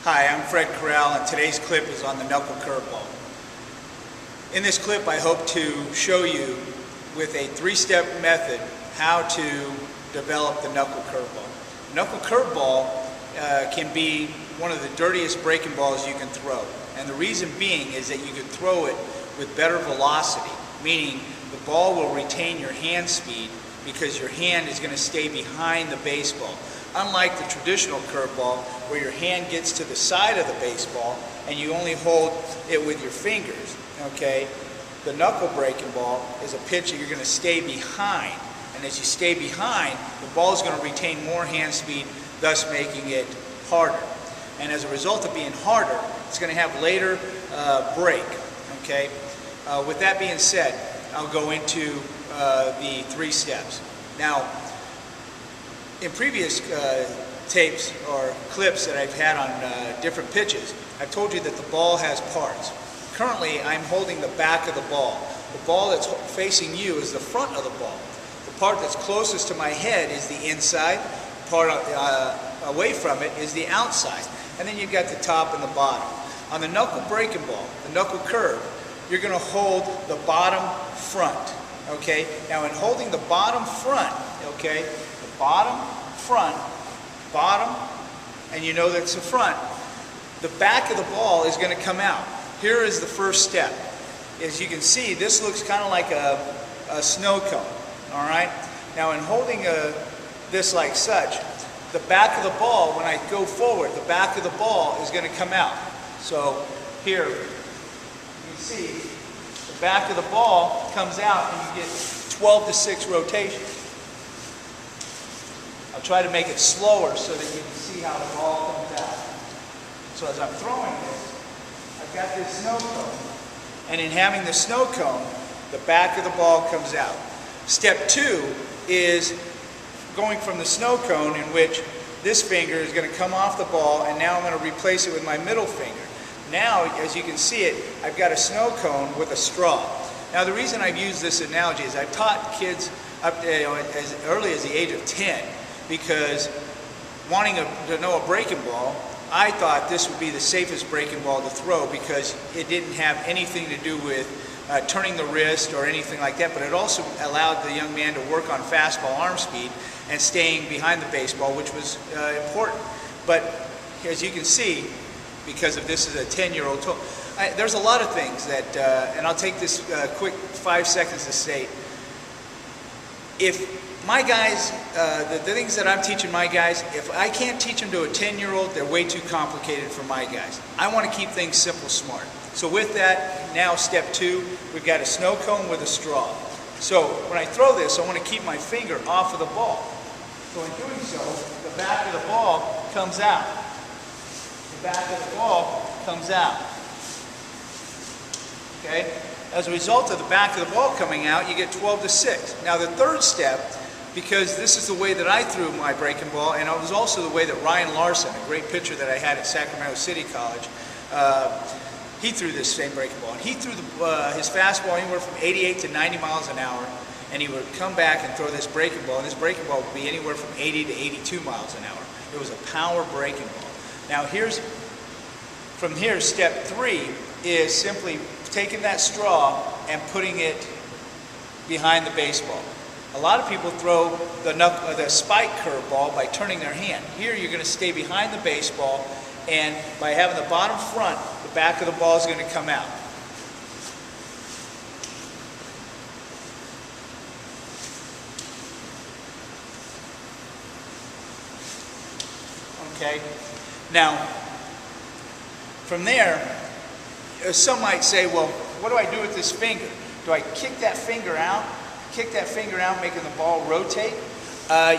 Hi, I'm Fred Corral, and today's clip is on the Knuckle-Curve ball. In this clip, I hope to show you with a three-step method how to develop the Knuckle-Curve ball. Knuckle-Curve ball can be one of the dirtiest breaking balls you can throw. And the reason being is that you can throw it with better velocity, meaning the ball will retain your hand speed because your hand is going to stay behind the baseball. Unlike the traditional curveball where your hand gets to the side of the baseball and you only hold it with your fingers, okay? The knuckle breaking ball is a pitch that you're going to stay behind. And as you stay behind, the ball is going to retain more hand speed, thus making it harder. And as a result of being harder, it's going to have later break, okay? With that being said, I'll go into the three steps. Now, in previous tapes or clips that I've had on different pitches, I've told you that the ball has parts. Currently, I'm holding the back of the ball. The ball that's facing you is the front of the ball. The part that's closest to my head is the inside. The part away from it is the outside. And then you've got the top and the bottom. On the knuckle breaking ball, the knuckle curve, you're going to hold the bottom front. Okay? Now, in holding the bottom front, okay, the bottom, front, bottom, and you know that's the front, the back of the ball is going to come out. Here is the first step. As you can see, this looks kind of like a snow cone. All right? Now, in holding this like such, the back of the ball, when I go forward, the back of the ball is going to come out. So here, you see, the back of the ball comes out and you get 12 to 6 rotations. I'll try to make it slower so that you can see how the ball comes out. So as I'm throwing this, I've got this snow cone. And in having the snow cone, the back of the ball comes out. Step 2 is going from the snow cone, in which this finger is going to come off the ball, and now I'm going to replace it with my middle finger. Now, as you can see it, I've got a snow cone with a straw. Now, the reason I've used this analogy is I've taught kids up as early as the age of 10, because wanting to know a breaking ball, I thought this would be the safest breaking ball to throw because it didn't have anything to do with turning the wrist or anything like that, but it also allowed the young man to work on fastball arm speed and staying behind the baseball, which was important. But as you can see, because of this is a 10-year-old tool, there's a lot of things that, and I'll take this quick 5 seconds to state. If my guys, the things that I'm teaching my guys, if I can't teach them to a 10-year-old, they're way too complicated for my guys. I want to keep things simple, smart. So with that, now step 2, we've got a snow cone with a straw. So when I throw this, I want to keep my finger off of the ball. So in doing so, the back of the ball comes out. The back of the ball comes out. Okay? As a result of the back of the ball coming out, you get 12 to 6. Now the third step, because this is the way that I threw my breaking ball, and it was also the way that Ryan Larson, a great pitcher that I had at Sacramento City College, he threw this same breaking ball. And he threw his fastball anywhere from 88 to 90 miles an hour, and he would come back and throw this breaking ball, and this breaking ball would be anywhere from 80 to 82 miles an hour. It was a power breaking ball. Now from here, step 3 is simply taking that straw and putting it behind the baseball. A lot of people throw the spike curve ball by turning their hand. Here you're going to stay behind the baseball, and by having the bottom front, the back of the ball is going to come out. Okay? Now, from there, some might say, well, what do I do with this finger? Do I kick that finger out? Kick that finger out, making the ball rotate?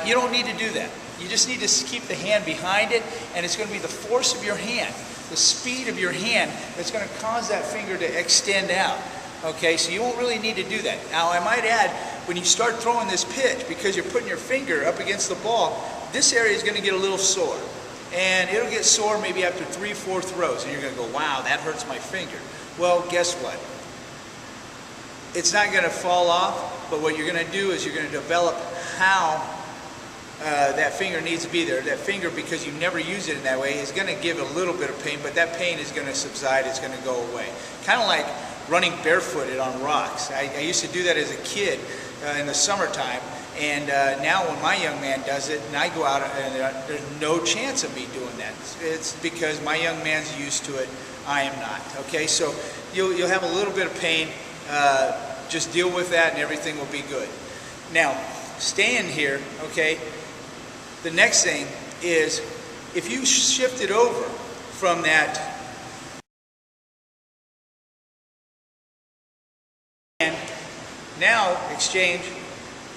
You don't need to do that. You just need to keep the hand behind it, and it's going to be the force of your hand, the speed of your hand, that's going to cause that finger to extend out. Okay, so you won't really need to do that. Now, I might add, when you start throwing this pitch, because you're putting your finger up against the ball, this area is going to get a little sore. And it'll get sore maybe after 3-4 throws, and you're going to go, wow, that hurts my finger. Well, guess what? It's not going to fall off, but what you're going to do is you're going to develop how that finger needs to be there. That finger, because you never use it in that way, is going to give a little bit of pain, but that pain is going to subside, it's going to go away. Kind of like running barefooted on rocks. I used to do that as a kid in the summertime, and now when my young man does it, and I go out, and there's no chance of me doing that. It's because my young man's used to it, I am not. Okay, so you'll have a little bit of pain. Just deal with that and everything will be good. Now, staying here, okay, the next thing is if you shift it over from that and now exchange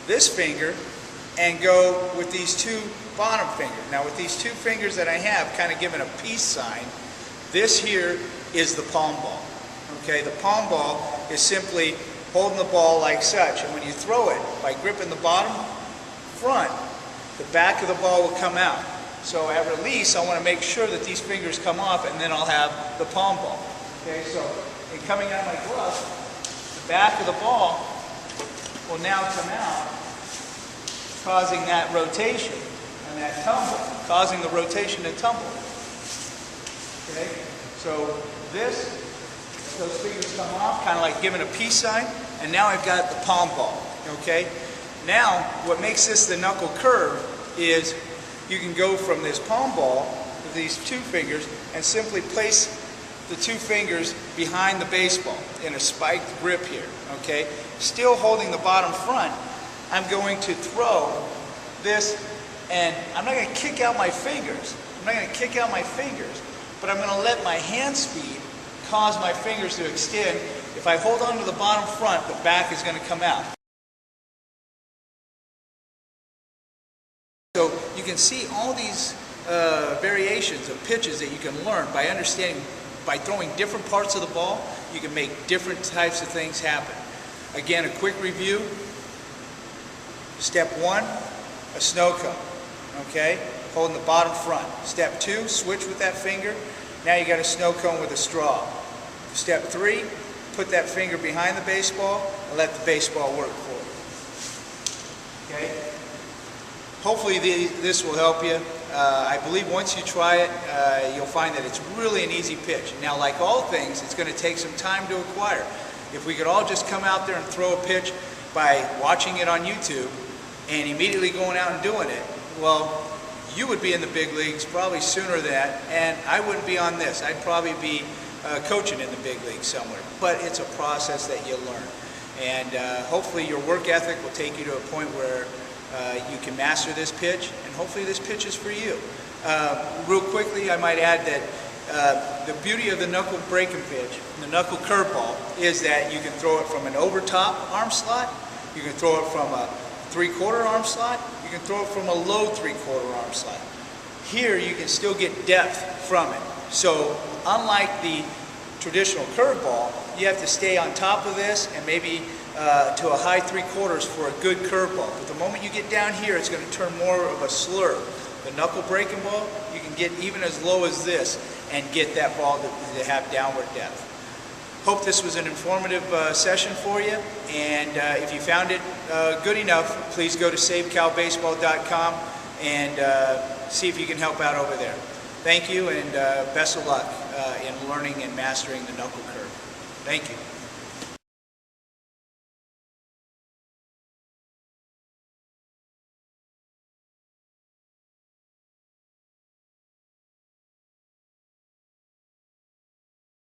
this finger and go with these two bottom fingers. Now with these two fingers that I have kind of given a peace sign, this here is the palm ball. Okay, the palm ball is simply holding the ball like such, and when you throw it by gripping the bottom front, the back of the ball will come out. So at release, I want to make sure that these fingers come off, and then I'll have the palm ball. Okay, so in coming out of my glove, the back of the ball will now come out, causing that rotation and that tumble, causing the rotation and tumble. Okay, so those fingers come off, kind of like giving a peace sign, and now I've got the palm ball. Okay, now what makes this the knuckle curve is you can go from this palm ball with these two fingers and simply place the two fingers behind the baseball in a spiked grip here. Okay, still holding the bottom front, I'm going to throw this, and I'm not going to kick out my fingers. But I'm going to let my hand speed cause my fingers to extend. If I hold on to the bottom front, the back is going to come out. So you can see all these variations of pitches that you can learn by understanding, by throwing different parts of the ball, you can make different types of things happen. Again, a quick review. Step 1, a snow cone. Okay, holding the bottom front. Step 2, switch with that finger. Now you got a snow cone with a straw. Step 3, put that finger behind the baseball and let the baseball work for you. Okay? Hopefully this will help you. I believe once you try it, you'll find that it's really an easy pitch. Now, like all things, it's going to take some time to acquire. If we could all just come out there and throw a pitch by watching it on YouTube and immediately going out and doing it, well, you would be in the big leagues probably sooner than that, and I wouldn't be on this. I'd probably be coaching in the big leagues somewhere. But it's a process that you learn. And hopefully your work ethic will take you to a point where you can master this pitch, and hopefully this pitch is for you. Real quickly, I might add that the beauty of the knuckle breaking pitch, the knuckle curveball, is that you can throw it from an over top arm slot, you can throw it from a 3/4 arm slot, you can throw it from a low 3/4 arm slot. Here you can still get depth from it. So unlike the traditional curveball, you have to stay on top of this and maybe to a high 3/4 for a good curveball. But the moment you get down here, it's going to turn more of a slurve. The knuckle breaking ball, you can get even as low as this and get that ball to have downward depth. Hope this was an informative session for you, and if you found it good enough, please go to savecalbaseball.com and see if you can help out over there. Thank you, and best of luck in learning and mastering the knuckle curve. Thank you.